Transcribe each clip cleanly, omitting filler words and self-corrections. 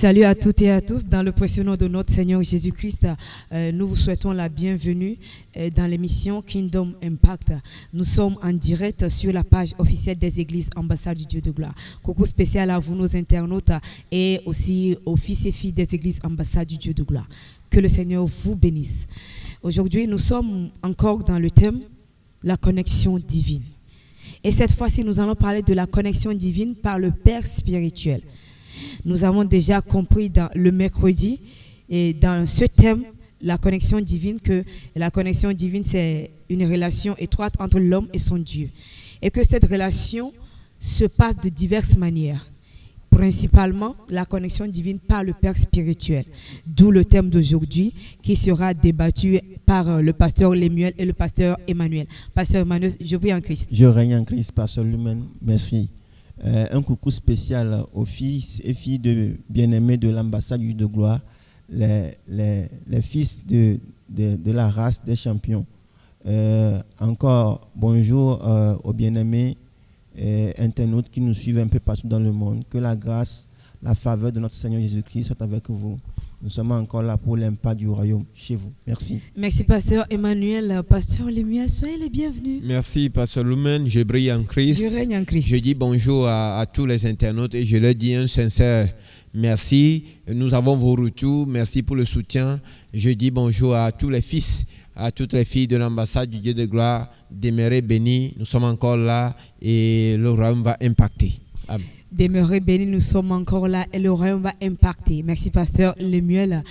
Salut à toutes et à tous. Dans le précieux nom de notre Seigneur Jésus-Christ, nous vous souhaitons la bienvenue dans l'émission Kingdom Impact. Nous sommes en direct sur la page officielle des églises Ambassade du Dieu de gloire. Coucou spécial à vous, nos internautes, et aussi aux fils et filles des églises Ambassade du Dieu de gloire. Que le Seigneur vous bénisse. Aujourd'hui, nous sommes encore dans le thème la connexion divine. Et cette fois-ci, nous allons parler de la connexion divine par le Père spirituel. Nous avons déjà compris dans le mercredi et dans ce thème, la connexion divine, que la connexion divine, c'est une relation étroite entre l'homme et son Dieu. Et que cette relation se passe de diverses manières. Principalement, la connexion divine par le Père spirituel. D'où le thème d'aujourd'hui qui sera débattu par le pasteur Lemuel et le pasteur Emmanuel. Pasteur Emmanuel, je prie en Christ. Je règne en Christ, pasteur Lumen. Merci. Un coucou spécial aux fils et filles de bien-aimés de l'ambassade de gloire, les fils de la race des champions. Encore bonjour aux bien-aimés internautes qui nous suivent un peu partout dans le monde. Que la grâce, la faveur de notre Seigneur Jésus-Christ soit avec vous. Nous sommes encore là pour l'impact du royaume chez vous. Merci. Merci, pasteur Emmanuel. Pasteur Lemuel, soyez les bienvenus. Merci, pasteur Lumen. Je brille en Christ. Je règne en Christ. Je dis bonjour à tous les internautes et je leur dis un sincère merci. Nous avons vos retours. Merci pour le soutien. Je dis bonjour à tous les fils, à toutes les filles de l'ambassade du Dieu de gloire. Demeurez bénis. Nous sommes encore là et le royaume va impacter. Amen. Demeurez bénis, nous sommes encore là et le royaume va impacter. Merci, pasteur Lemuel.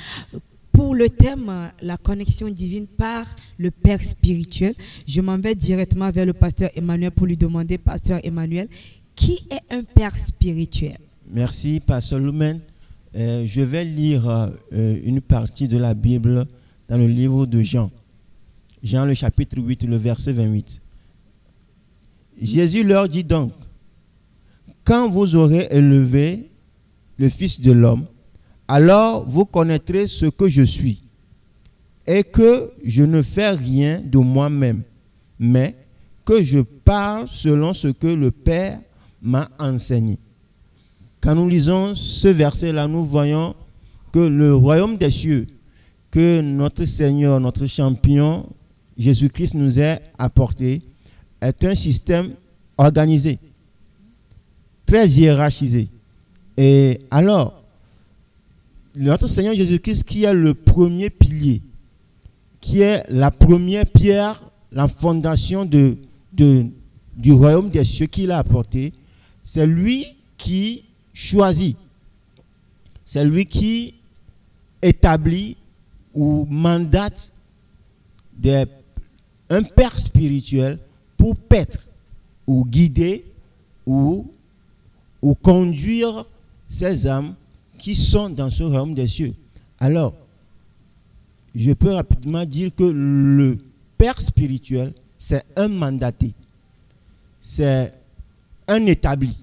Pour le thème, la connexion divine par le Père spirituel, je m'en vais directement vers le pasteur Emmanuel pour lui demander, pasteur Emmanuel, qui est un Père spirituel? Merci, pasteur Lumen. Je vais lire une partie de la Bible dans le livre de Jean. Jean, le chapitre 8, le verset 28. Jésus leur dit donc: quand vous aurez élevé le Fils de l'homme, alors vous connaîtrez ce que je suis, et que je ne fais rien de moi-même, mais que je parle selon ce que le Père m'a enseigné. Quand nous lisons ce verset-là, nous voyons que le royaume des cieux, que notre Seigneur, notre champion, Jésus-Christ nous a apporté, est un système organisé, très hiérarchisé. Et alors, notre Seigneur Jésus-Christ, qui est le premier pilier, qui est la première pierre, la fondation du royaume des cieux qu'il a apporté, c'est lui qui choisit, c'est lui qui établit ou mandate un père spirituel pour paître ou guider ou conduire ces âmes qui sont dans ce royaume des cieux. Alors, je peux rapidement dire que le Père spirituel, c'est un mandaté, c'est un établi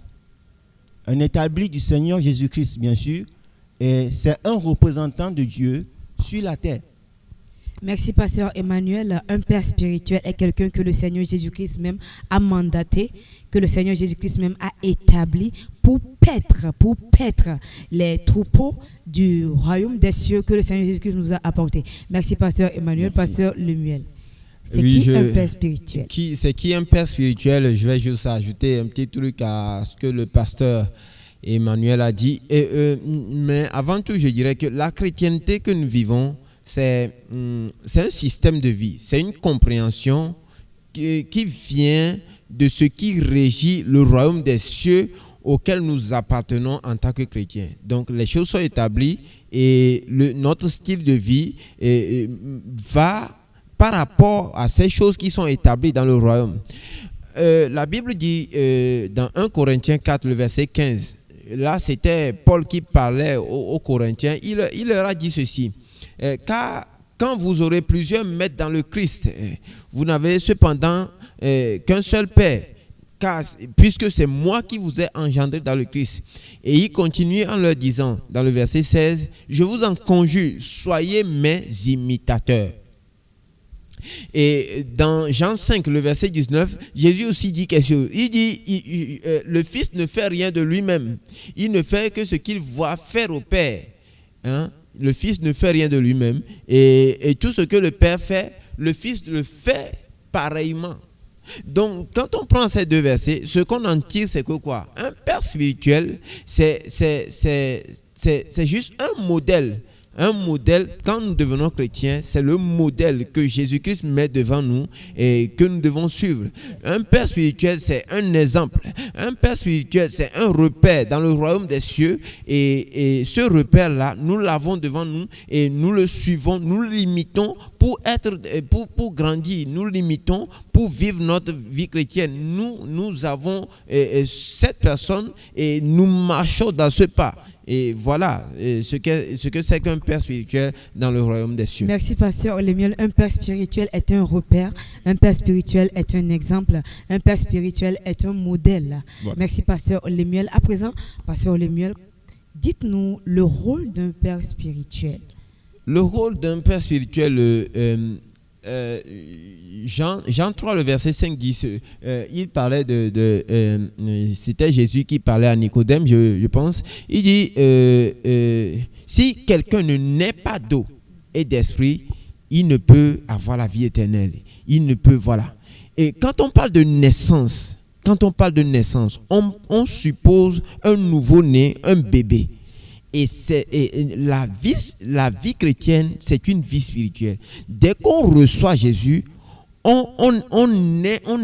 du Seigneur Jésus-Christ, bien sûr, et c'est un représentant de Dieu sur la terre. Merci, pasteur Emmanuel. Un Père spirituel est quelqu'un que le Seigneur Jésus-Christ même a mandaté, que le Seigneur Jésus-Christ même a établi pour paître les troupeaux du royaume des cieux que le Seigneur Jésus-Christ nous a apporté. Merci, pasteur Emmanuel. Merci. Pasteur Lemuel. C'est un Père spirituel? C'est qui un Père spirituel? Je vais juste ajouter un petit truc à ce que le pasteur Emmanuel a dit. Mais avant tout, je dirais que la chrétienté que nous vivons, c'est un système de vie, c'est une compréhension qui vient de ce qui régit le royaume des cieux auquel nous appartenons en tant que chrétiens. Donc les choses sont établies et notre style de vie va par rapport à ces choses qui sont établies dans le royaume. La Bible dit dans 1 Corinthiens 4, le verset 15, là c'était Paul qui parlait aux Corinthiens, il leur a dit ceci: car quand vous aurez plusieurs maîtres dans le Christ, vous n'avez cependant qu'un seul Père, puisque c'est moi qui vous ai engendré dans le Christ. Et il continue en leur disant, dans le verset 16, je vous en conjure, soyez mes imitateurs. Et dans Jean 5, le verset 19, Jésus aussi dit quelque chose. Il dit, le Fils ne fait rien de lui-même. Il ne fait que ce qu'il voit faire au Père. Hein? Le Fils ne fait rien de lui-même. Et tout ce que le Père fait, le Fils le fait pareillement. Donc, quand on prend ces deux versets, ce qu'on en tire, c'est que quoi? Un Père spirituel, c'est juste un modèle. Un modèle, quand nous devenons chrétiens, c'est le modèle que Jésus-Christ met devant nous et que nous devons suivre. Un Père spirituel, c'est un exemple. Un Père spirituel, c'est un repère dans le royaume des cieux. Et ce repère-là, nous l'avons devant nous et nous le suivons, nous l'imitons pour grandir. Nous l'imitons pour vivre notre vie chrétienne. Nous avons cette personne et nous marchons dans ce pas. Et voilà ce que c'est qu'un Père spirituel dans le royaume des cieux. Merci, Pasteur Lemuel. Un Père spirituel est un repère, un Père spirituel est un exemple, un Père spirituel est un modèle. Voilà. Merci, Pasteur Lemuel. À présent, Pasteur Lemuel, dites-nous le rôle d'un Père spirituel. Le rôle d'un Père spirituel, Jean 3, le verset 5 dit, il parlait c'était Jésus qui parlait à Nicodème, je pense. Il dit, si quelqu'un ne naît pas d'eau et d'esprit, il ne peut avoir la vie éternelle. Il ne peut, voilà. Et quand on parle de naissance, on suppose un nouveau-né, un bébé. Et la vie chrétienne, c'est une vie spirituelle. Dès qu'on reçoit Jésus, on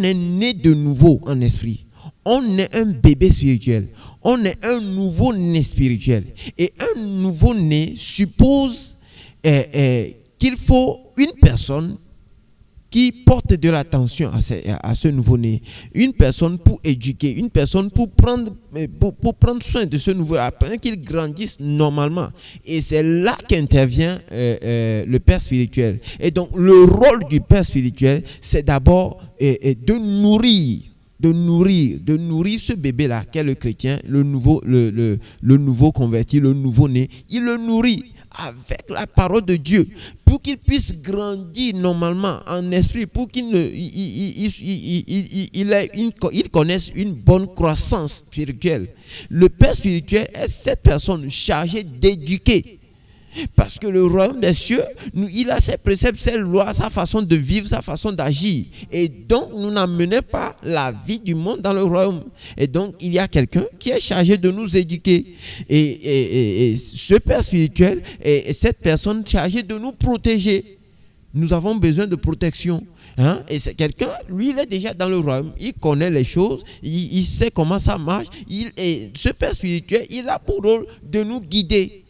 est né de nouveau en esprit. On est un bébé spirituel. On est un nouveau-né spirituel. Et un nouveau-né suppose qu'il faut une personne qui porte de l'attention à ce nouveau-né, une personne pour éduquer, une personne pour prendre soin de ce nouveau-né, afin qu'il grandisse normalement. Et c'est là qu'intervient le Père spirituel. Et donc, le rôle du Père spirituel, c'est d'abord de nourrir ce bébé-là, qu'est le chrétien, le nouveau converti, le nouveau-né. Il le nourrit avec la parole de Dieu pour qu'il puisse grandir normalement en esprit, pour qu'il connaisse une bonne croissance spirituelle. Le Père spirituel est cette personne chargée d'éduquer. Parce que le royaume des cieux, il a ses préceptes, ses lois, sa façon de vivre, sa façon d'agir. Et donc, nous n'amenons pas la vie du monde dans le royaume. Et donc, il y a quelqu'un qui est chargé de nous éduquer. Et ce Père spirituel est cette personne chargée de nous protéger. Nous avons besoin de protection. Hein? Et c'est quelqu'un, lui, il est déjà dans le royaume. Il connaît les choses. Il sait comment ça marche. Ce Père spirituel, il a pour rôle de nous guider.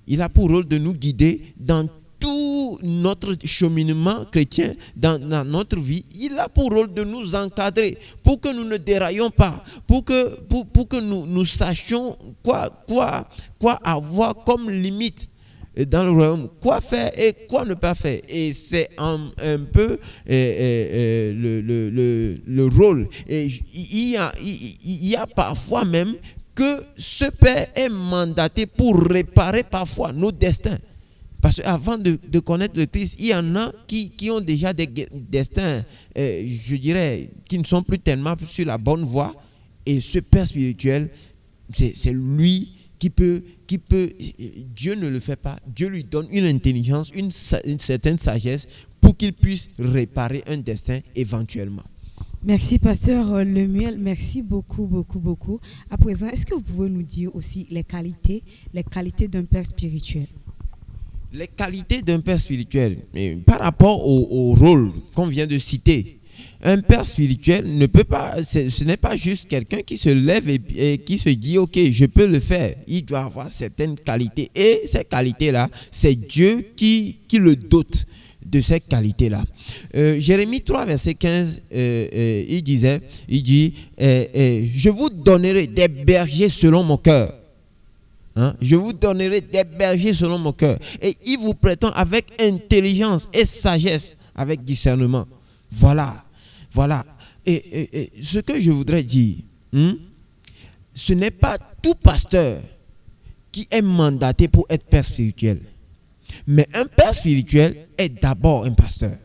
Il a pour rôle de nous guider dans tout notre cheminement chrétien, dans notre vie. Il a pour rôle de nous encadrer pour que nous ne déraillions pas, pour que nous sachions quoi avoir comme limite dans le royaume, quoi faire et quoi ne pas faire. Et c'est un peu le rôle. Et il y a parfois même que ce Père est mandaté pour réparer parfois nos destins. Parce qu'avant de connaître le Christ, il y en a qui ont déjà des destins, je dirais, qui ne sont plus tellement sur la bonne voie. Et ce Père spirituel, c'est lui qui peut, Dieu ne le fait pas, Dieu lui donne une intelligence, une certaine sagesse pour qu'il puisse réparer un destin éventuellement. Merci, Pasteur Lemuel. Merci beaucoup. À présent, est-ce que vous pouvez nous dire aussi les qualités d'un Père spirituel? Les qualités d'un Père spirituel, par rapport au rôle qu'on vient de citer, un Père spirituel ne peut pas, ce n'est pas juste quelqu'un qui se lève et qui se dit « Ok, je peux le faire ». Il doit avoir certaines qualités. Et ces qualités-là, c'est Dieu qui le dote de ces qualités-là. Jérémie 3, verset 15, il dit, je vous donnerai des bergers selon mon cœur. Hein? Je vous donnerai des bergers selon mon cœur. Et ils vous prêteront avec intelligence et sagesse, avec discernement. Voilà. Et ce que je voudrais dire, ce n'est pas tout pasteur qui est mandaté pour être père spirituel. Mais un père spirituel est d'abord un pasteur.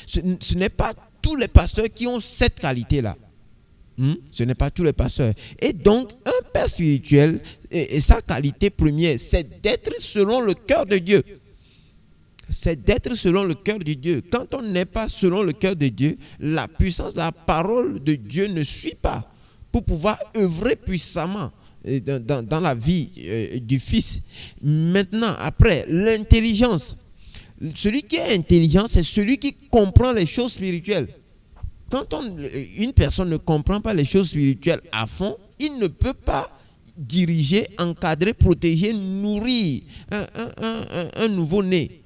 Ce n'est pas tous les pasteurs qui ont cette qualité-là. Ce n'est pas tous les pasteurs. Et donc, un père spirituel, et sa qualité première, c'est d'être selon le cœur de Dieu. C'est d'être selon le cœur de Dieu. Quand on n'est pas selon le cœur de Dieu, la puissance, la parole de Dieu ne suit pas pour pouvoir œuvrer puissamment dans la vie du Fils. Maintenant, après, l'intelligence. Celui qui est intelligent, c'est celui qui comprend les choses spirituelles. Quand une personne ne comprend pas les choses spirituelles à fond, il ne peut pas diriger, encadrer, protéger, nourrir un nouveau-né.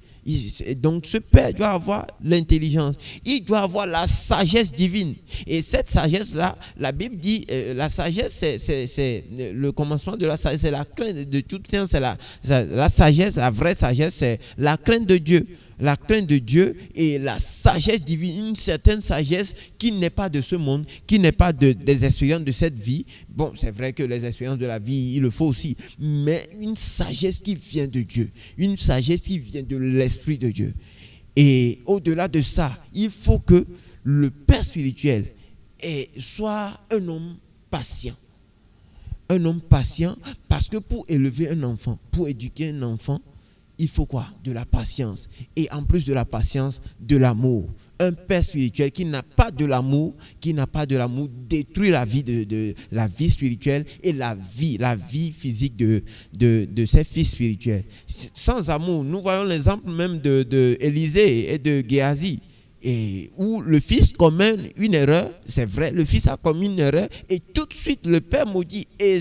Donc ce père doit avoir l'intelligence, il doit avoir la sagesse divine. Et cette sagesse-là, la Bible dit, la sagesse, c'est le commencement de la sagesse, c'est la crainte de toute science, c'est la sagesse, la vraie sagesse, c'est la crainte de Dieu. La crainte de Dieu et la sagesse divine, une certaine sagesse qui n'est pas de ce monde, qui n'est pas des expériences de cette vie. Bon, c'est vrai que les expériences de la vie, il le faut aussi, mais une sagesse qui vient de Dieu, une sagesse qui vient de l'Esprit de Dieu. Et au-delà de ça, il faut que le père spirituel soit un homme patient. Un homme patient, parce que pour élever un enfant, pour éduquer un enfant, il faut quoi? De la patience. Et en plus de la patience, de l'amour. Un père spirituel qui n'a pas de l'amour, détruit la vie la vie spirituelle et la vie physique de ses fils spirituels. Sans amour, nous voyons l'exemple même de Élisée et de Géasi. Et où le fils commet une erreur, c'est vrai, le fils a commis une erreur et tout de suite le père maudit et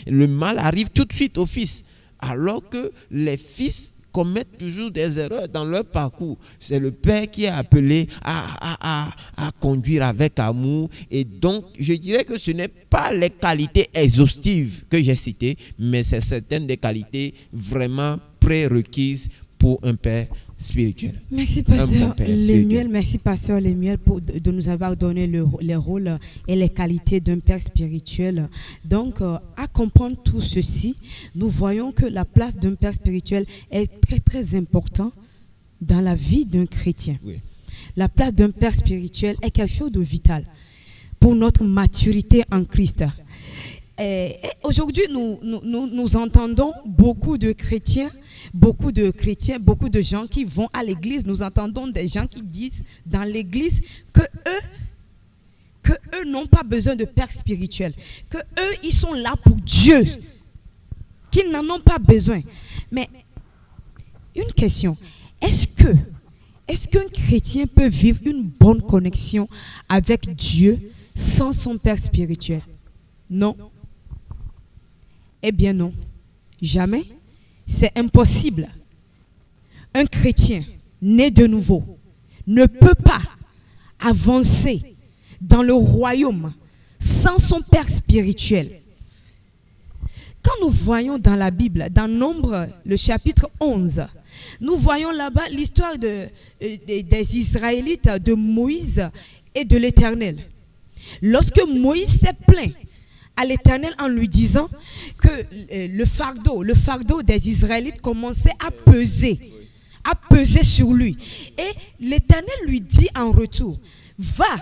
le mal arrive tout de suite au fils. Alors que les fils commettent toujours des erreurs dans leur parcours. C'est le père qui est appelé à conduire avec amour. Et donc, je dirais que ce n'est pas les qualités exhaustives que j'ai citées, mais c'est certaines des qualités vraiment prérequises pour un père spirituel. Merci pasteur Lemuel, merci pasteur Lemuel de nous avoir donné les rôles et les qualités d'un père spirituel. Donc à comprendre tout ceci, nous voyons que la place d'un père spirituel est très très importante dans la vie d'un chrétien. Oui. La place d'un père spirituel est quelque chose de vital pour notre maturité en Christ. Et aujourd'hui, nous entendons beaucoup de chrétiens, beaucoup de gens qui vont à l'église. Nous entendons des gens qui disent dans l'église que eux n'ont pas besoin de père spirituel, que eux ils sont là pour Dieu, qu'ils n'en ont pas besoin. Mais une question, est-ce qu'un chrétien peut vivre une bonne connexion avec Dieu sans son père spirituel? Non. Eh bien non, jamais. C'est impossible. Un chrétien né de nouveau ne peut pas avancer dans le royaume sans son père spirituel. Quand nous voyons dans la Bible, dans Nombre, le chapitre 11, nous voyons là-bas l'histoire des Israélites, de Moïse et de l'Éternel. Lorsque Moïse s'est plaint à l'Éternel en lui disant que le fardeau des Israélites commençait à peser sur lui. Et l'Éternel lui dit en retour, va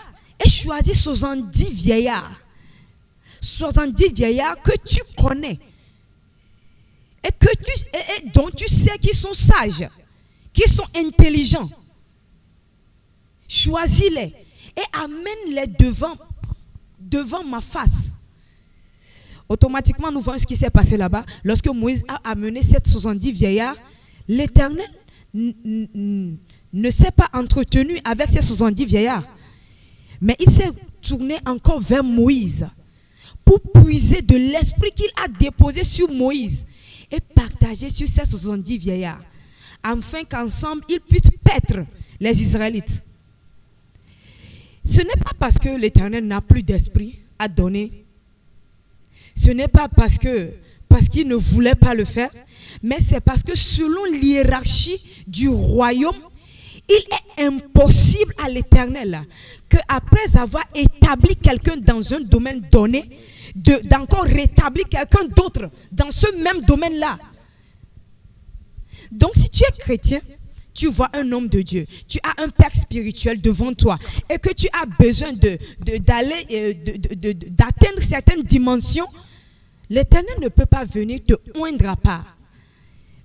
et choisis 70 vieillards que tu connais et dont tu sais qu'ils sont sages, qu'ils sont intelligents. Choisis-les et amène-les devant ma face. Automatiquement, nous voyons ce qui s'est passé là-bas. Lorsque Moïse a amené ces 70 vieillards, l'Éternel ne s'est pas entretenu avec ces 70 vieillards. Mais il s'est tourné encore vers Moïse pour puiser de l'esprit qu'il a déposé sur Moïse et partager sur ces 70 vieillards, afin qu'ensemble, ils puissent paître les Israélites. Ce n'est pas parce que l'Éternel n'a plus d'esprit à donner. Ce n'est pas parce qu'il ne voulait pas le faire, mais c'est parce que selon l'hiérarchie du royaume, il est impossible à l'Éternel qu'après avoir établi quelqu'un dans un domaine donné, d'encore rétablir quelqu'un d'autre dans ce même domaine-là. Donc si tu es chrétien, tu vois un homme de Dieu, tu as un père spirituel devant toi et que tu as besoin d'atteindre certaines dimensions, l'Éternel ne peut pas venir te oindre à part.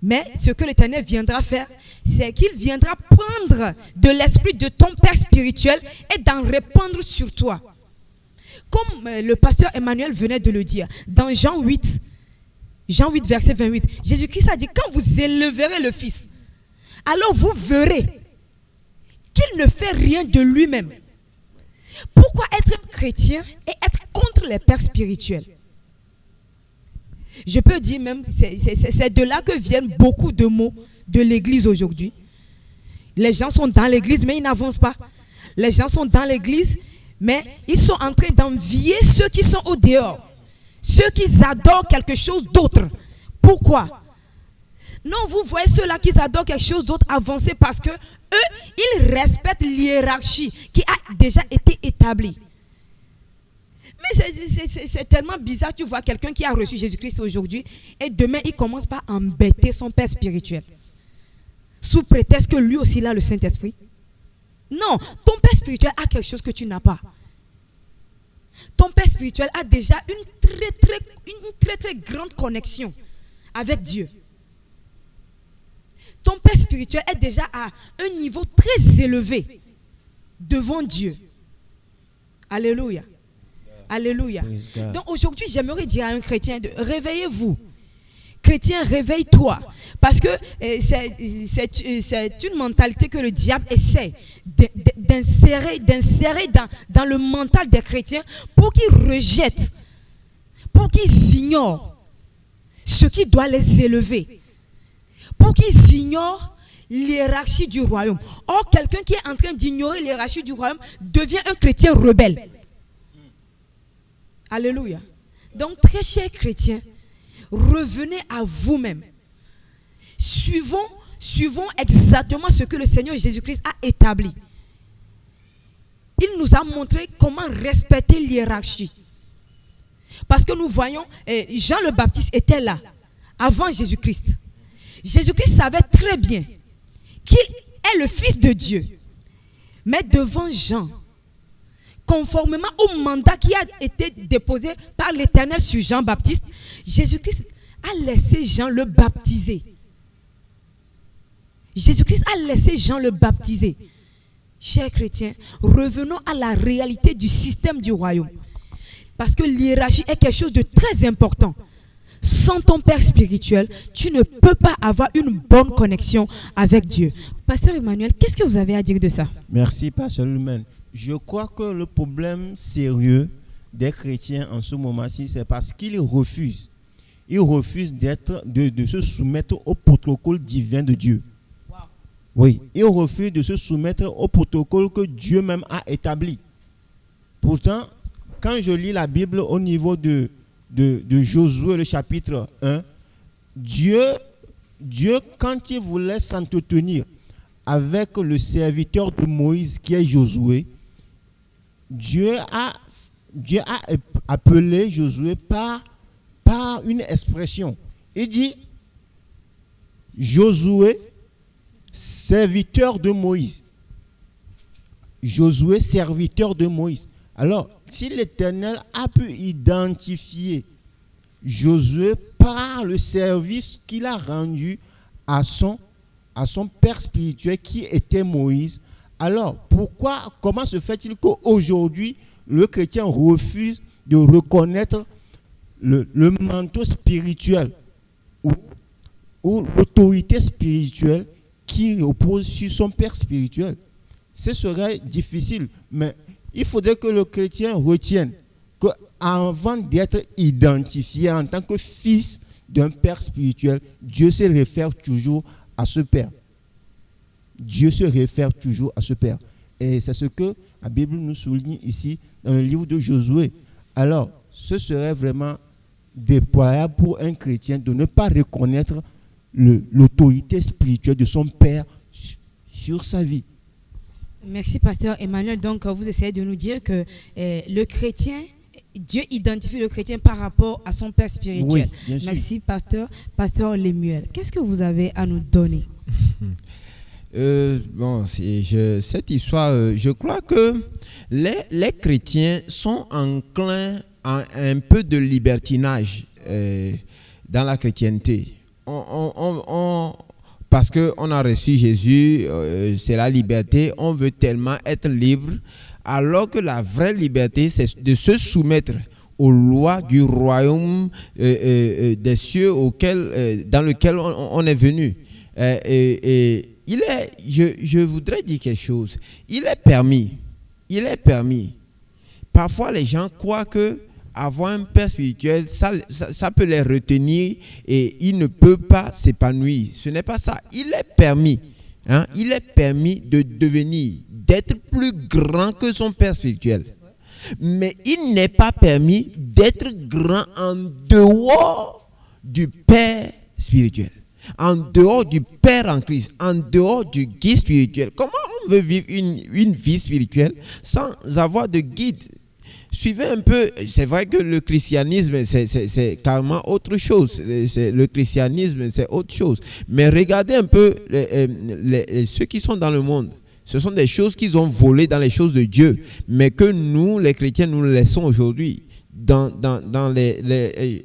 Mais ce que l'Éternel viendra faire, c'est qu'il viendra prendre de l'esprit de ton père spirituel et d'en répandre sur toi. Comme le pasteur Emmanuel venait de le dire, dans Jean 8, verset 28, Jésus-Christ a dit, quand vous éleverez le Fils, alors vous verrez qu'il ne fait rien de lui-même. Pourquoi être chrétien et être contre les pères spirituels? Je peux dire même, c'est de là que viennent beaucoup de mots de l'église aujourd'hui. Les gens sont dans l'église, mais ils n'avancent pas. Les gens sont dans l'église, mais ils sont en train d'envier ceux qui sont au dehors. Ceux qui adorent quelque chose d'autre. Pourquoi? Non, vous voyez ceux-là qui adorent quelque chose d'autre avancer parce que eux, ils respectent l'hiérarchie qui a déjà été établie. Mais c'est tellement bizarre, tu vois quelqu'un qui a reçu Jésus-Christ aujourd'hui et demain, il commence par embêter son père spirituel. Sous prétexte que lui aussi, il a le Saint-Esprit. Non, ton père spirituel a quelque chose que tu n'as pas. Ton père spirituel a déjà une très grande connexion avec Dieu. Ton père spirituel est déjà à un niveau très élevé devant Dieu. Alléluia. Alléluia. Donc aujourd'hui, j'aimerais dire à un chrétien, réveillez-vous. Chrétien, réveille-toi. Parce que c'est une mentalité que le diable essaie d'insérer dans le mental des chrétiens pour qu'ils rejettent, pour qu'ils ignorent ce qui doit les élever. Pour qu'ils ignorent l'hiérarchie du royaume. Or, quelqu'un qui est en train d'ignorer l'hiérarchie du royaume devient un chrétien rebelle. Alléluia. Donc, très chers chrétiens, revenez à vous-même. Suivons exactement ce que le Seigneur Jésus-Christ a établi. Il nous a montré comment respecter l'hiérarchie. Parce que nous voyons, Jean le Baptiste était là, avant Jésus-Christ. Jésus-Christ savait très bien qu'il est le Fils de Dieu. Mais devant Jean, conformément au mandat qui a été déposé par l'Éternel sur Jean-Baptiste, Jésus-Christ a laissé Jean le baptiser. Jésus-Christ a laissé Jean le baptiser. Chers chrétiens, revenons à la réalité du système du royaume. Parce que l'hiérarchie est quelque chose de très important. Sans ton père spirituel, tu ne peux pas avoir une bonne connexion avec Dieu. Pasteur Emmanuel, qu'est-ce que vous avez à dire de ça? Merci, Pasteur Lumen. Je crois que le problème sérieux des chrétiens en ce moment-ci, c'est parce qu'ils refusent. Ils refusent de se soumettre au protocole divin de Dieu. Wow. Oui, ils refusent de se soumettre au protocole que Dieu même a établi. Pourtant, quand je lis la Bible au niveau de Josué, le chapitre 1, Dieu, quand il voulait s'entretenir avec le serviteur de Moïse qui est Josué, Dieu a appelé Josué par une expression. Il dit, Josué, serviteur de Moïse. Josué, serviteur de Moïse. Alors, si l'Éternel a pu identifier Josué par le service qu'il a rendu à son père spirituel qui était Moïse, alors comment se fait-il qu'aujourd'hui le chrétien refuse de reconnaître le manteau spirituel ou l'autorité spirituelle qui repose sur son père spirituel? Ce serait difficile, mais il faudrait que le chrétien retienne qu'avant d'être identifié en tant que fils d'un père spirituel, Dieu se réfère toujours à ce père. Dieu se réfère toujours à ce père. Et c'est ce que la Bible nous souligne ici dans le livre de Josué. Alors, ce serait vraiment déployable pour un chrétien de ne pas reconnaître l'autorité spirituelle de son père sur sa vie. Merci, pasteur Emmanuel. Donc, vous essayez de nous dire que le chrétien, Dieu identifie le chrétien par rapport à son père spirituel. Oui, bien sûr. Merci, pasteur Lemuel. Qu'est-ce que vous avez à nous donner? Cette histoire, je crois que les chrétiens sont enclins à un peu de libertinage dans la chrétienté. Parce qu'on a reçu Jésus, c'est la liberté, on veut tellement être libre, alors que la vraie liberté, c'est de se soumettre aux lois du royaume des cieux dans lequel on est venu. Je voudrais dire quelque chose. Il est permis. Parfois, les gens croient que avoir un père spirituel, ça peut les retenir et ils ne peuvent pas s'épanouir. Ce n'est pas ça. Il est permis. Il est permis d'être plus grand que son père spirituel. Mais il n'est pas permis d'être grand en dehors du père spirituel, en dehors du père en Christ, en dehors du guide spirituel. Comment on veut vivre une vie spirituelle sans avoir de guide? Suivez un peu, c'est vrai que le christianisme, c'est carrément autre chose. Le christianisme, c'est autre chose. Mais regardez un peu ceux qui sont dans le monde. Ce sont des choses qu'ils ont volées dans les choses de Dieu, mais que nous, les chrétiens, nous le laissons aujourd'hui.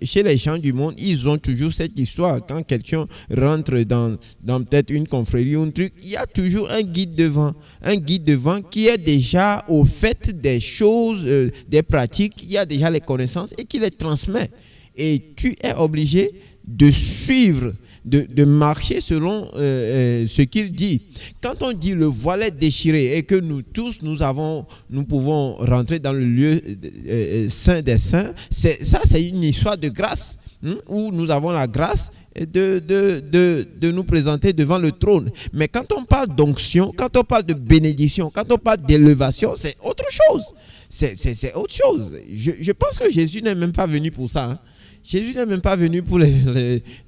Chez les gens du monde, ils ont toujours cette histoire. Quand quelqu'un rentre dans peut-être une confrérie ou un truc, il y a toujours un guide devant qui est déjà au fait des choses, des pratiques, qui a déjà les connaissances et qui les transmet. Et tu es obligé de suivre, de marcher selon ce qu'il dit. Quand on dit le voile est déchiré et que nous tous nous pouvons rentrer dans le lieu saint des saints, c'est une histoire de grâce, où nous avons la grâce de nous présenter devant le trône. Mais quand on parle d'onction, quand on parle de bénédiction, quand on parle d'élévation, c'est autre chose. C'est autre chose. Je pense que Jésus n'est même pas venu pour ça. Jésus n'est même pas venu pour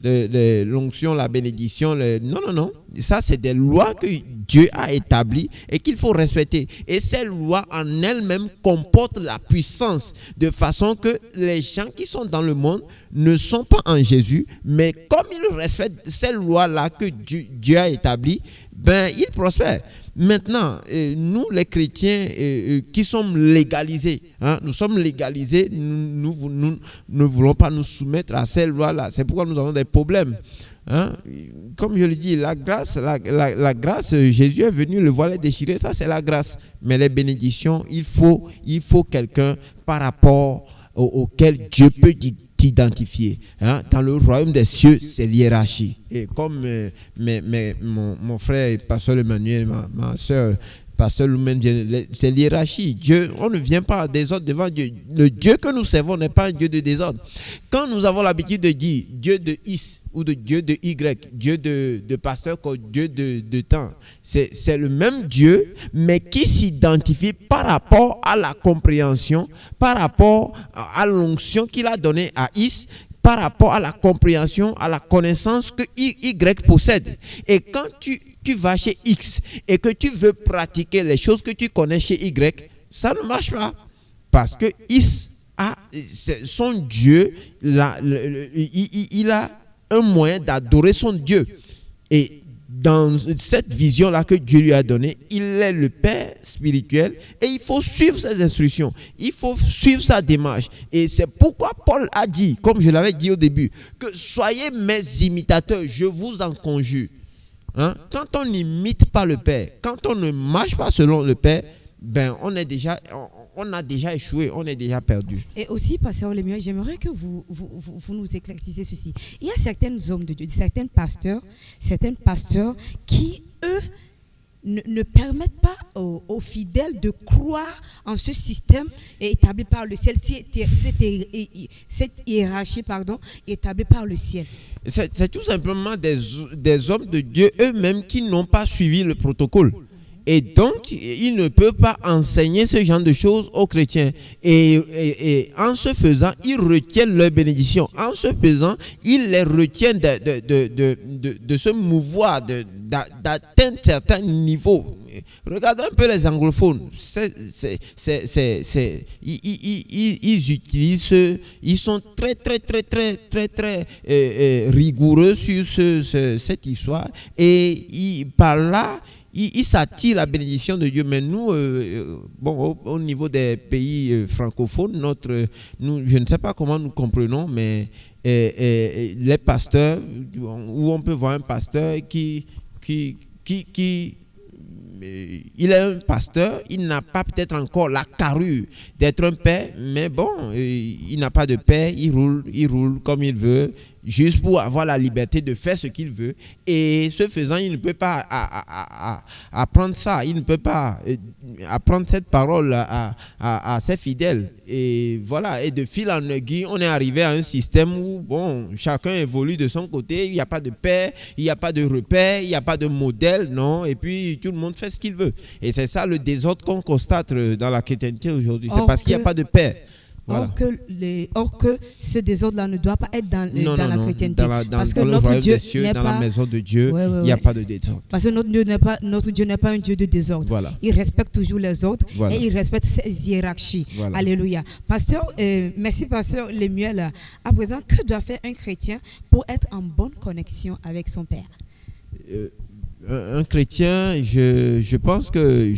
l'onction, la bénédiction. Non. Ça, c'est des lois que Dieu a établies et qu'il faut respecter. Et ces lois en elles-mêmes comportent la puissance de façon que les gens qui sont dans le monde ne sont pas en Jésus, mais comme ils respectent ces lois-là que Dieu a établies, ils prospèrent. Maintenant, nous les chrétiens qui sommes légalisés, nous sommes légalisés, nous ne voulons pas nous soumettre à ces lois-là. C'est pourquoi nous avons des problèmes. Comme je le dis, la grâce, Jésus est venu, le voile est déchiré, ça c'est la grâce. Mais les bénédictions, il faut quelqu'un par rapport auquel Dieu peut t'identifier. Dans le royaume des cieux, c'est l'hiérarchie. Et comme mon frère, pasteur Emmanuel, ma soeur, pasteur Loumen, c'est l'hiérarchie. Dieu, on ne vient pas désordre devant Dieu. Le Dieu que nous servons n'est pas un Dieu de désordre. Quand nous avons l'habitude de dire Dieu de Is ou de Dieu de Y, Dieu de pasteur, Dieu de temps, c'est le même Dieu, mais qui s'identifie par rapport à la compréhension, par rapport à l'onction qu'il a donnée à Is, par rapport à la compréhension, à la connaissance que Y possède. Et quand tu vas chez X et que tu veux pratiquer les choses que tu connais chez Y, ça ne marche pas. Parce que X son Dieu, il a un moyen d'adorer son Dieu. Et dans cette vision-là que Dieu lui a donnée, il est le Père spirituel et il faut suivre ses instructions, il faut suivre sa démarche. Et c'est pourquoi Paul a dit, comme je l'avais dit au début, que soyez mes imitateurs, je vous en conjure. Quand on n'imite pas le Père, quand on ne marche pas selon le Père, on a déjà échoué, on est déjà perdu. Et aussi, pasteur Lémieux, j'aimerais que vous nous éclaircissiez ceci. Il y a certains hommes de Dieu, certains pasteurs qui, eux, ne permettent pas aux fidèles de croire en ce système établi par le ciel, cette hiérarchie, établie par le ciel. C'est tout simplement des hommes de Dieu eux-mêmes qui n'ont pas suivi le protocole. Et donc, ils ne peuvent pas enseigner ce genre de choses aux chrétiens. Et en ce faisant, ils retiennent leur bénédiction. En ce faisant, ils les retiennent de se mouvoir, d'atteindre certains niveaux. Regardez un peu les anglophones. Ils utilisent, ils sont très rigoureux sur cette histoire. Et par là, ils s'attirent la bénédiction de Dieu. Mais nous, au niveau des pays francophones, je ne sais pas comment nous comprenons, mais les pasteurs, où on peut voir un pasteur qui il est un pasteur, il n'a pas peut-être encore la carrure d'être un père, mais bon, il n'a pas de père, il roule comme il veut, juste pour avoir la liberté de faire ce qu'il veut. Et ce faisant, il ne peut pas apprendre ça, il ne peut pas apprendre cette parole à ses fidèles. Et voilà, et de fil en aiguille, on est arrivé à un système où, bon, chacun évolue de son côté, il n'y a pas de père, il n'y a pas de repère, il n'y a pas de modèle, non, et puis tout le monde fait ce qu'il veut. Et c'est ça le désordre qu'on constate dans la chrétienté aujourd'hui, c'est parce qu'il n'y a pas de père. Voilà. Or que ce désordre-là ne doit pas être dans la chrétienté. Parce que dans notre le Dieu des cieux, n'est dans pas... la maison de Dieu, il n'y a pas de désordre. Parce que notre Dieu n'est pas un Dieu de désordre. Voilà. Il respecte toujours les autres Voilà. et il respecte ses hiérarchies. Voilà. Alléluia. Pasteur, merci Pasteur Lemuel. À présent, que doit faire un chrétien pour être en bonne connexion avec son Père? Un chrétien, je pense que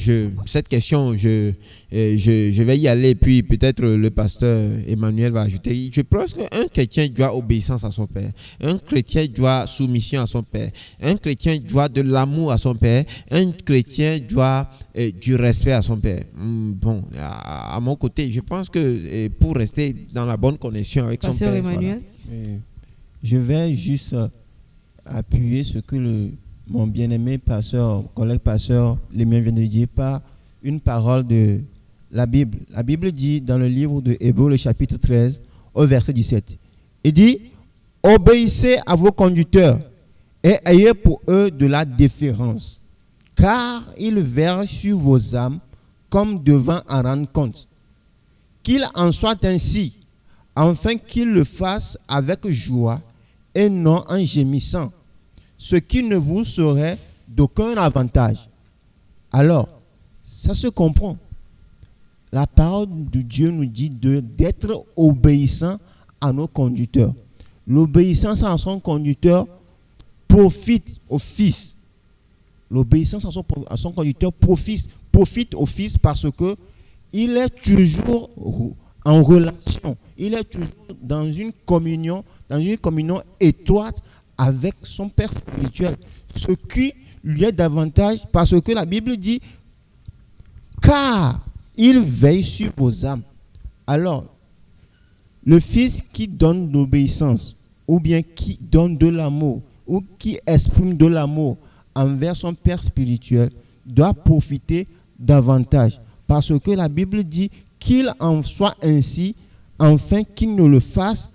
cette question, je vais y aller, puis peut-être le pasteur Emmanuel va ajouter. Je pense qu'un chrétien doit obéissance à son Père. Un chrétien doit soumission à son Père. Un chrétien doit de l'amour à son Père. Un chrétien doit du respect à son Père. Bon, à mon côté, je pense que pour rester dans la bonne connexion avec pasteur son Père. Emmanuel. Voilà. Je vais juste appuyer ce que mon bien-aimé collègue pasteur Lemuel vient de dire par une parole de la Bible. La Bible dit dans le livre de Hébreux, le chapitre 13, au verset 17. Il dit, obéissez à vos conducteurs et ayez pour eux de la déférence, car ils veillent sur vos âmes comme devant en rendre compte. Qu'il en soit ainsi, afin qu'ils le fassent avec joie et non en gémissant, ce qui ne vous serait d'aucun avantage. Alors, ça se comprend. La parole de Dieu nous dit d'être obéissant à nos conducteurs. L'obéissance à son conducteur profite au Fils. L'obéissance à son conducteur profite au Fils parce que il est toujours en relation. Il est toujours dans une communion étroite avec son Père spirituel, ce qui lui est davantage parce que la Bible dit car il veille sur vos âmes. Alors, le Fils qui donne l'obéissance ou bien qui donne de l'amour ou qui exprime de l'amour envers son Père spirituel doit profiter davantage parce que la Bible dit qu'il en soit ainsi afin qu'il le fasse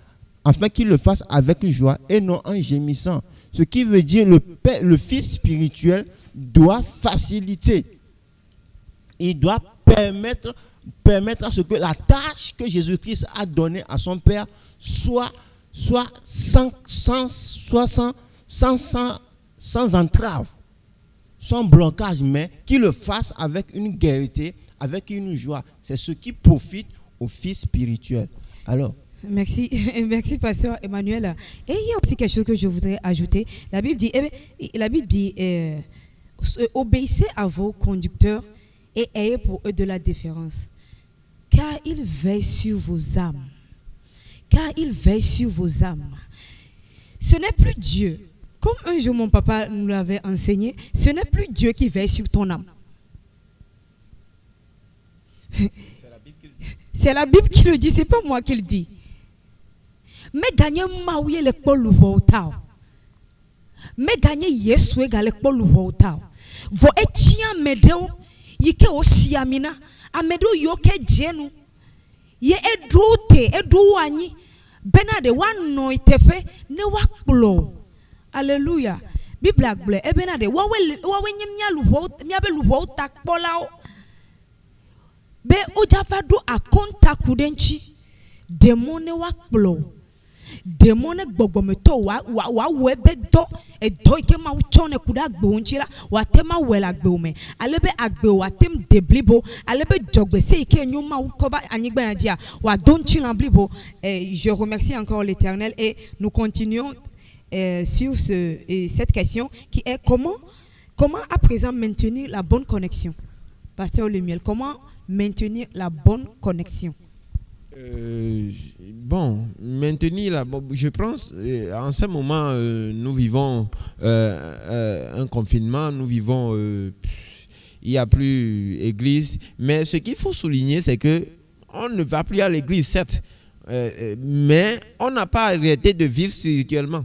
avec joie et non en gémissant. Ce qui veut dire le Fils spirituel doit faciliter. Il doit permettre à ce que la tâche que Jésus-Christ a donnée à son Père soit sans entrave, sans blocage, mais qu'il le fasse avec une gaieté, avec une joie. C'est ce qui profite au Fils spirituel. Alors, Merci, pasteur Emmanuel. Et il y a aussi quelque chose que je voudrais ajouter. La Bible dit, obéissez à vos conducteurs et ayez pour eux de la déférence, car ils veillent sur vos âmes. Car ils veillent sur vos âmes. Ce n'est plus Dieu. Comme un jour mon papa nous l'avait enseigné, ce n'est plus Dieu qui veille sur ton âme. C'est la Bible qui le dit, c'est pas moi qui le dis. Mais gagner maouye le polu voutao. Mais gagner Yesu gale polu voutao. Vo etia medeo yike osiamina amedo yoke jenu. Ye edu anyi benade wano itefe ne wakplo. Alléluia. Bible akble e benade wawe nyemnya luvo miabe luvo takpolao. Be ojafado akonta kudenchi demone wakplo. démon ne gbɔgbɔmetɔ wa wɔ ebe dɔ edɔ yi ke ma tsɔ ne ku ɖe agbewo ŋuti la wa te ma wɔe le agbewo me ale be agbewo wa te de blibo ale be dzɔgbese yi ke nyo ma kɔ va anyigba ya dzia wa do ŋuti la blibo. Je remercie encore l'Éternel et nous continuons sur cette question qui est comment à présent maintenir la bonne connexion. Pasteur Lemuel, comment maintenir la bonne connexion? Je pense, en ce moment, nous vivons un confinement, nous vivons, il n'y a plus église, mais ce qu'il faut souligner, c'est que on ne va plus à l'église, certes, mais on n'a pas arrêté de vivre spirituellement.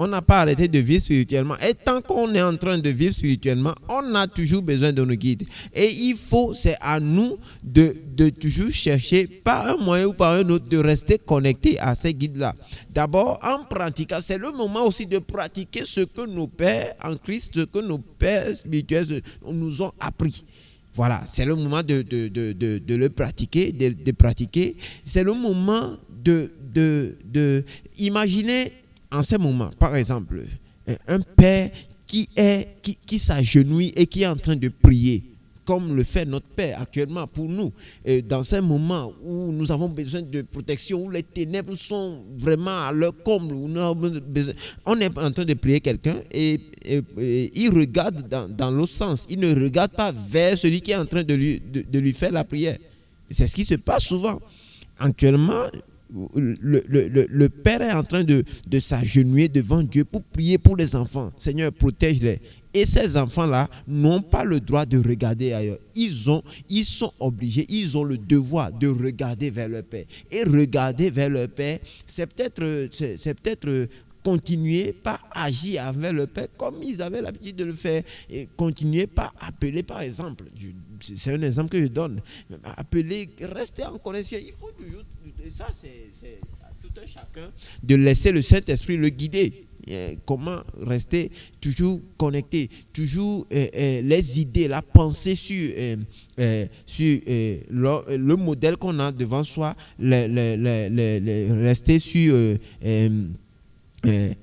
On n'a pas arrêté de vivre spirituellement. Et tant qu'on est en train de vivre spirituellement, on a toujours besoin de nos guides. Et c'est à nous de toujours chercher, par un moyen ou par un autre, de rester connectés à ces guides-là. D'abord, en pratiquant, c'est le moment aussi de pratiquer ce que nos pères en Christ, ce que nos pères spirituels nous ont appris. Voilà, c'est le moment de le pratiquer, de pratiquer. C'est le moment de imaginer. En ce moment, par exemple, un père qui s'agenouille et qui est en train de prier, comme le fait notre Père actuellement pour nous, dans un moment où nous avons besoin de protection, où les ténèbres sont vraiment à leur comble, où on est en train de prier quelqu'un et il regarde dans l'autre sens. Il ne regarde pas vers celui qui est en train de lui faire la prière. C'est ce qui se passe souvent. Actuellement, le père est en train de s'agenouiller devant Dieu pour prier pour les enfants. Seigneur, protège-les. Et ces enfants-là n'ont pas le droit de regarder ailleurs. Ils sont obligés, ils ont le devoir de regarder vers leur Père. Et regarder vers leur Père, c'est peut-être continuer par agir avec le Père comme ils avaient l'habitude de le faire. Et continuer par appeler, par exemple. C'est un exemple que je donne. Appeler, rester en connexion. Il faut toujours, ça c'est à tout un chacun, de laisser le Saint-Esprit le guider. Comment rester toujours connecté, toujours les idées, la pensée sur le modèle qu'on a devant soi, rester sur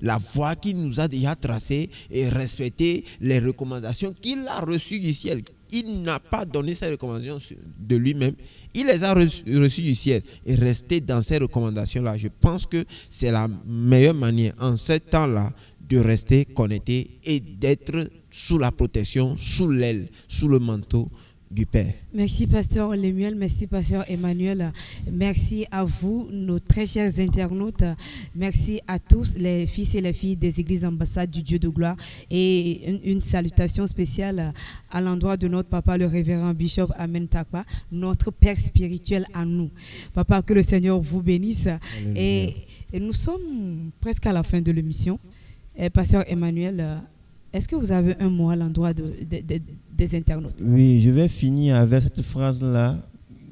la voie qu'il nous a déjà tracée et respecter les recommandations qu'il a reçues du ciel. Il n'a pas donné ces recommandations de lui-même, il les a reçues du ciel. Et rester dans ces recommandations-là, je pense que c'est la meilleure manière en ce temps-là de rester connecté et d'être sous la protection, sous l'aile, sous le manteau du Père. Merci Pasteur Lemuel, merci Pasteur Emmanuel, merci à vous, nos très chers internautes, merci à tous les fils et les filles des églises ambassades du Dieu de gloire et une salutation spéciale à l'endroit de notre papa le révérend Bishop Amen Takwa, notre Père spirituel à nous. Papa, que le Seigneur vous bénisse. Et nous sommes presque à la fin de l'émission. Pasteur Emmanuel, est-ce que vous avez un mot à l'endroit des internautes? Oui, je vais finir avec cette phrase-là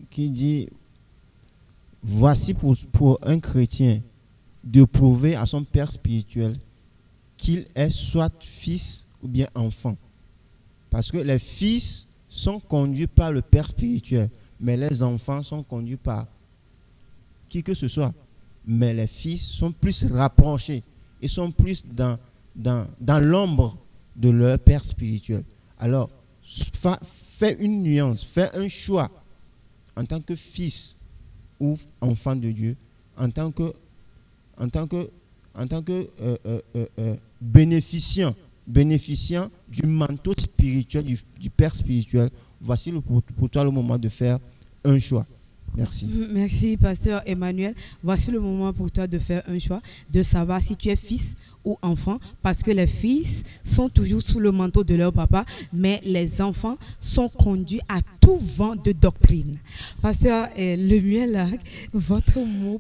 qui dit: voici pour un chrétien de prouver à son père spirituel qu'il est soit fils ou bien enfant. Parce que les fils sont conduits par le père spirituel, mais les enfants sont conduits par qui que ce soit. Mais les fils sont plus rapprochés, ils sont plus dans l'ombre de leur père spirituel. Alors, fais une nuance, fais un choix en tant que fils ou enfant de Dieu, en tant que bénéficiant du manteau spirituel du père spirituel. Voici pour toi le moment de faire un choix. Merci. Merci, Pasteur Emmanuel. Voici le moment pour toi de faire un choix, de savoir si tu es fils ou enfant, parce que les fils sont toujours sous le manteau de leur papa, mais les enfants sont conduits à tout vent de doctrine. Pasteur Lemuel, votre mot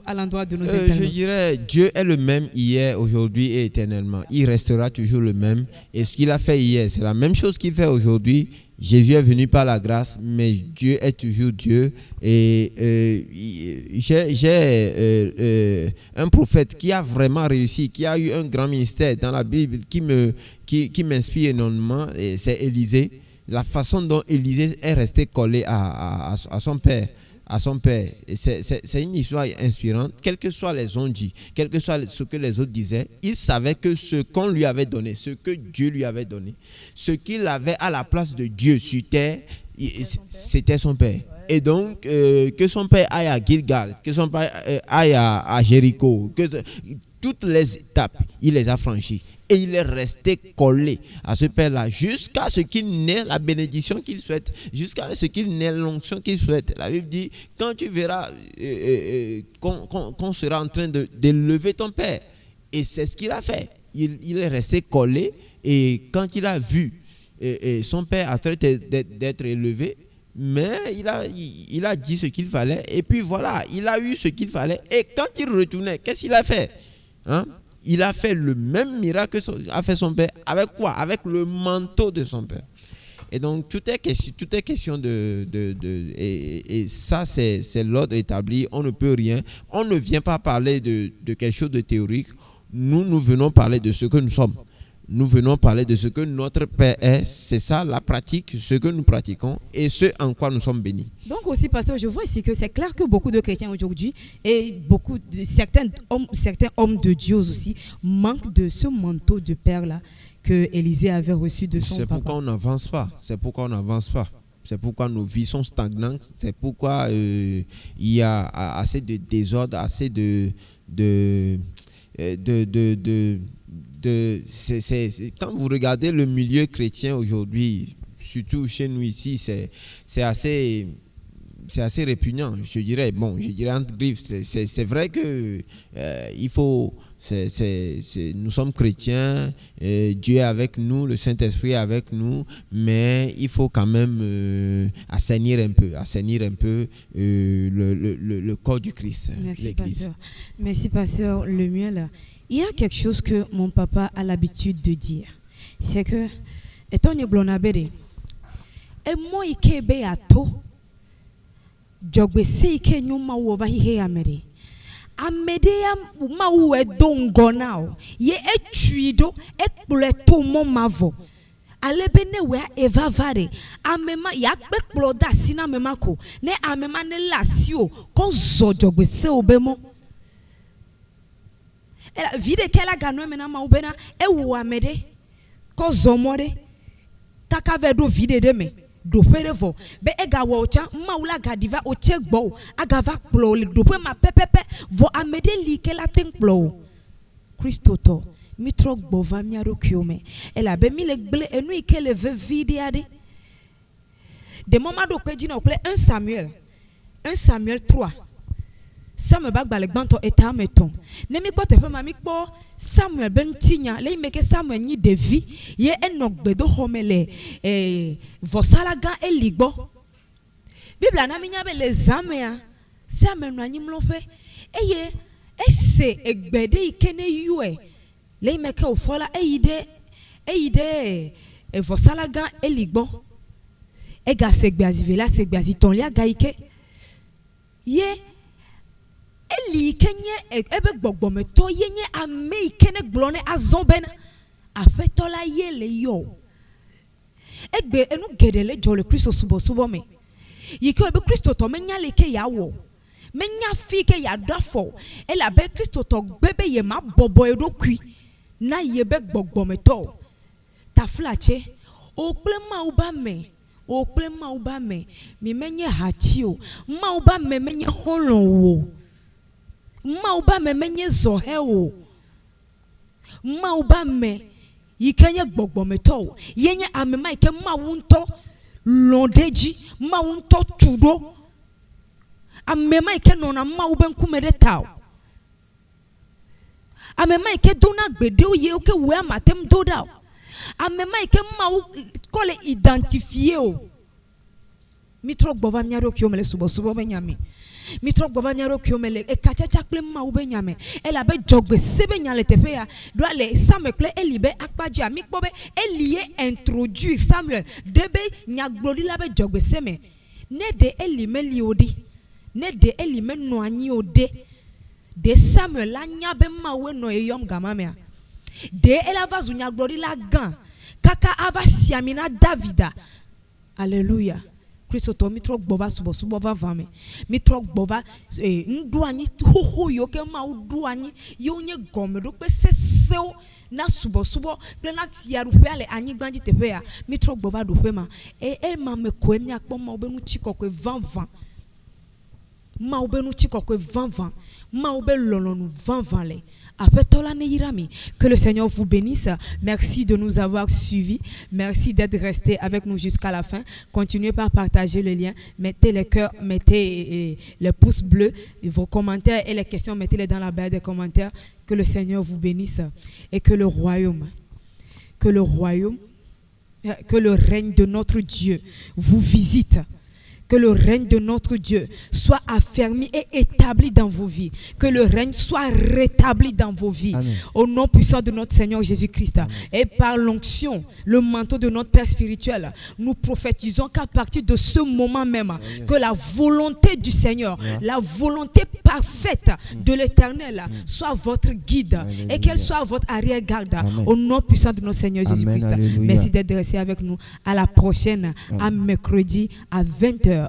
à l'endroit de nos internautes? Je dirais, Dieu est le même hier, aujourd'hui et éternellement. Il restera toujours le même. Et ce qu'il a fait hier, c'est la même chose qu'il fait aujourd'hui. Jésus est venu par la grâce, mais Dieu est toujours Dieu. Et j'ai un prophète qui a vraiment réussi, qui a eu un grand ministère dans la Bible, qui m'inspire énormément, c'est Élisée. La façon dont Élisée est resté collé à son père, à son père. C'est une histoire inspirante. Quels que soient les on-dit, quel que soit ce que les autres disaient, il savait que ce qu'on lui avait donné, ce que Dieu lui avait donné, ce qu'il avait à la place de Dieu sur terre, c'était son père. Et donc, que son père aille à Gilgal, que son père aille à Jéricho, toutes les étapes, il les a franchies. Et il est resté collé à ce père-là jusqu'à ce qu'il n'ait la bénédiction qu'il souhaite, jusqu'à ce qu'il n'ait l'onction qu'il souhaite. La Bible dit, quand tu verras qu'on sera en train d'élever ton père. Et c'est ce qu'il a fait. Il est resté collé. Et quand il a vu son père a traité d'être élevé, mais il a dit ce qu'il fallait. Et puis voilà, il a eu ce qu'il fallait. Et quand il retournait, qu'est-ce qu'il a fait? Il a fait le même miracle qu'a fait son père. Avec quoi? Avec le manteau de son père. Et donc, tout est question et ça, c'est l'ordre établi. On ne peut rien. On ne vient pas parler de quelque chose de théorique. Nous venons parler de ce que nous sommes. Nous venons parler de ce que notre Père est. C'est ça la pratique, ce que nous pratiquons et ce en quoi nous sommes bénis. Donc aussi, pasteur, je vois ici que c'est clair que beaucoup de chrétiens aujourd'hui et certains hommes de Dieu aussi manquent de ce manteau de père là que Élisée avait reçu de son papa. C'est pourquoi on n'avance pas. C'est pourquoi nos vies sont stagnantes. C'est pourquoi il y a assez de désordre, assez quand vous regardez le milieu chrétien aujourd'hui, surtout chez nous ici, c'est assez répugnant. Je dirais entre griffes, c'est vrai que il faut. Nous sommes chrétiens, Dieu est avec nous, le Saint-Esprit est avec nous, mais il faut quand même assainir un peu le corps du Christ. Merci, pasteur. Merci, pasteur Lemuel. Il y a quelque chose que mon papa a l'habitude de dire. C'est que, étant donné et moi, il be ato, jogbe seike nyuma wova hihe amere. Amedea mawu edongo now. Ye etuido ekpleto mo mavo. Alebene we evavare. Amema yakbe ploda sina memako. Ne amema ne lasio ko zo jogbe se obemo. Ela vide kela gano mena maubena ewu amede ko zomore kaka vedo vide de me do perevo be ega wo cha maula gadiva o chegbo agava plo le do pe ma pepepe vo amede li kela tenkplo Christo to mitro gbova miaro kiome ela be mi le gble enu ikele ve vide ade de moment do pe jina o ple 1 Samuel 3 Samuel bagbale gbanto eta meton nemi ko tepe mami ko Samuel ben tinya le meke Samuel ni devi ye enok gbedo homele vosalaga eligbo Biblia na minya be le zamea Samuel no anyim lofe eye ese egbede ikene yue le meke ofola eyide vosalaga eligbo ega segbazi vela segbazi ton lia gaike ye Eli kenye ebe gbogbome to yenye ame kene glone azonbena afetola yele yo egbe enu gedele jole Kristo subo me yike ebe Kristo to menya leke yawo menya fi ke ya dafo ela be Kristo to gbebe ye ma bobo edokui na yebe gbogbome to taflache okple ma uba me mi menye hachio ma uba me menye holon wo Mauba me menye zoheo Mauba me yikenye gbogbo meto yenye amema ike mawunto londeji mawunto tudo amema ike nona maube nkumede tao amema ike dona gbede oye oke we amatem doda amema ike mau kole identifier o mitro gbova nyaro kiomele subo benyame mitro gbova nyaro kiomele e kachacha kple mau benyame ela be jogbe sebe nyale tepe ya do ale Samuel kple elibe akpaja mikpobe elie introduire Samuel debe nyaglori la be jogbe seme ne de elime liodi ne de elime no anyi ode de Samuel la nyabe mawe no eyom gamamea de ela vazu nyaglori la gan kaka ava siamina Davida. Alléluia. Christ to mi trok boba subo va vame mi trok boba ndu anyi hoho yo ke ma udu anyi yo nye gome do pe seseo na subo ple na tiaru pe ale anyi gbanji tepe ya mi trok boba do pe ma ma me ko emi akpo ma obenu chikokwe 20 ma obenu chikokwe 20 ma obe lolonu 20 le. Que le Seigneur vous bénisse. Merci de nous avoir suivis. Merci d'être restés avec nous jusqu'à la fin. Continuez par partager le lien. Mettez les cœurs, mettez les pouces bleus, vos commentaires et les questions, mettez-les dans la barre des commentaires. Que le Seigneur vous bénisse et que le règne de notre Dieu vous visite. Que le règne de notre Dieu soit affermi et établi dans vos vies. Que le règne soit rétabli dans vos vies. Amen. Au nom puissant de notre Seigneur Jésus-Christ. Amen. Et par l'onction, le manteau de notre Père spirituel, nous prophétisons qu'à partir de ce moment même, que la volonté du Seigneur, la volonté parfaite de l'Éternel soit votre guide et qu'elle soit votre arrière-garde. Au nom puissant de notre Seigneur Jésus-Christ. Merci d'être resté avec nous. À la prochaine, à mercredi à 20h.